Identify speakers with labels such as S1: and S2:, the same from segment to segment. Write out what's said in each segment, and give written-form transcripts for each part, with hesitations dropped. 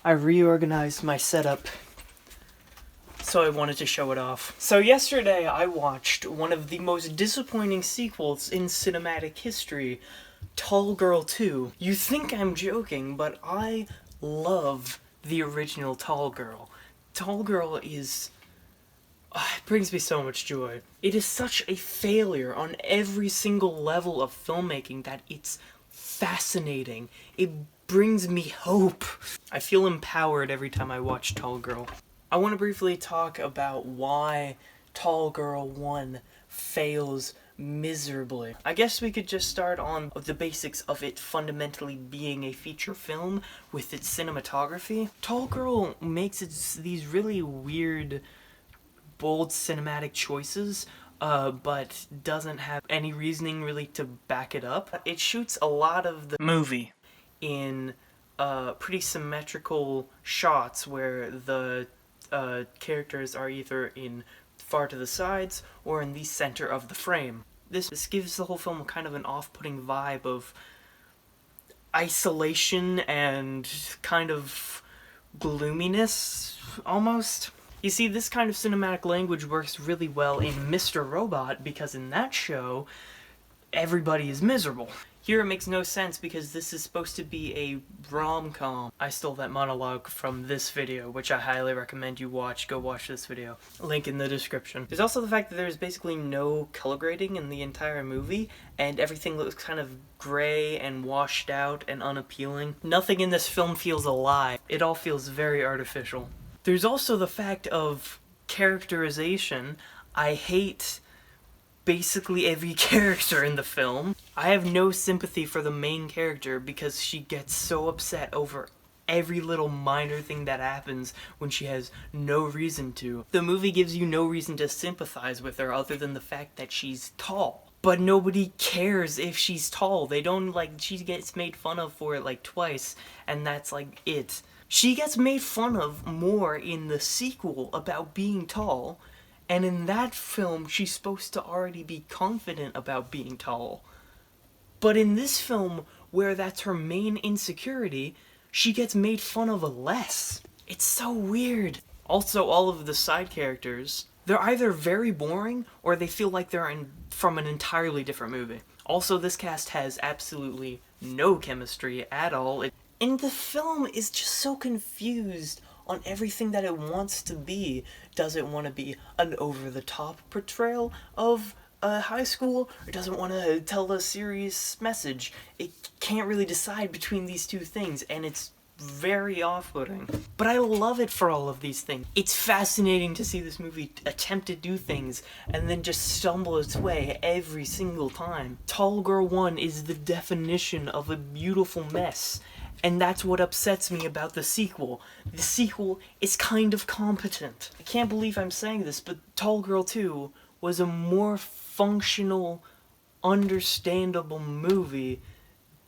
S1: I reorganized my setup, so I wanted to show it off. So yesterday I watched one of the most disappointing sequels in cinematic history, Tall Girl 2. You think I'm joking, but I love the original Tall Girl. Tall Girl is... it brings me so much joy. It is such a failure on every single level of filmmaking that it's fascinating. It brings me hope. I feel empowered every time I watch Tall Girl. I want to briefly talk about why Tall Girl 1 fails miserably. I guess we could just start on the basics of it fundamentally being a feature film with its cinematography. Tall Girl makes these really weird, bold cinematic choices, but doesn't have any reasoning really to back it up. It shoots a lot of the movie in pretty symmetrical shots where the characters are either in far to the sides or in the center of the frame. This gives the whole film kind of an off-putting vibe of isolation and kind of gloominess, almost. You see, this kind of cinematic language works really well in Mr. Robot, because in that show, everybody is miserable. Here it makes no sense because this is supposed to be a rom-com. I stole that monologue from this video, which I highly recommend you watch. Go watch this video. Link in the description. There's also the fact that there's basically no color grading in the entire movie, and everything looks kind of gray and washed out and unappealing. Nothing in this film feels alive. It all feels very artificial. There's also the fact of characterization. I hate basically every character in the film. I have no sympathy for the main character because she gets so upset over every little minor thing that happens when she has no reason to. The movie gives you no reason to sympathize with her other than the fact that she's tall. But nobody cares if she's tall. They don't, like, she gets made fun of for it like twice, and that's like it. She gets made fun of more in the sequel about being tall, and in that film, she's supposed to already be confident about being tall. But in this film, where that's her main insecurity, she gets made fun of less. It's so weird. Also, all of the side characters, they're either very boring, or they feel like they're from an entirely different movie. Also, this cast has absolutely no chemistry at all. And the film is just so confused on everything that it wants to be. Does it want to be an over-the-top portrayal of high school, or does it want to tell a serious message? It can't really decide between these two things, and it's very off-putting. But I love it for all of these things. It's fascinating to see this movie attempt to do things and then just stumble its way every single time. Tall Girl 1 is the definition of a beautiful mess. And that's what upsets me about the sequel. The sequel is kind of competent. I can't believe I'm saying this, but Tall Girl 2 was a more functional, understandable movie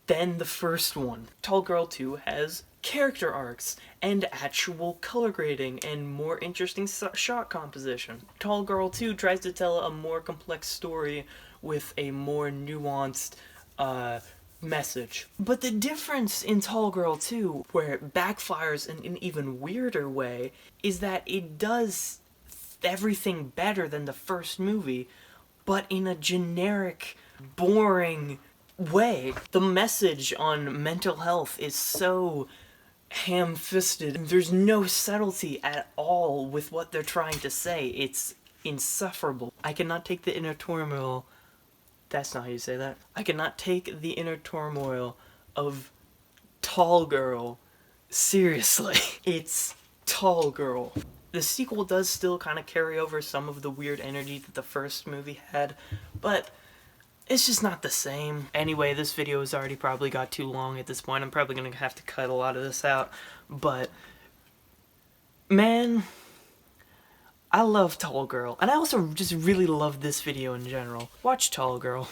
S1: than the first one. Tall Girl 2 has character arcs and actual color grading and more interesting shot composition. Tall Girl 2 tries to tell a more complex story with a more nuanced, message. But the difference in Tall Girl 2, where it backfires in an even weirder way, is that it does everything better than the first movie, but in a generic, boring way. The message on mental health is so ham-fisted. There's no subtlety at all with what they're trying to say. It's insufferable. I cannot take the inner turmoil. That's not how you say that. I cannot take the inner turmoil of Tall Girl seriously. It's Tall Girl. The sequel does still kind of carry over some of the weird energy that the first movie had, but it's just not the same. Anyway, this video has already probably got too long at this point. I'm probably gonna have to cut a lot of this out, but man, I love Tall Girl, and I also just really love this video in general. Watch Tall Girl.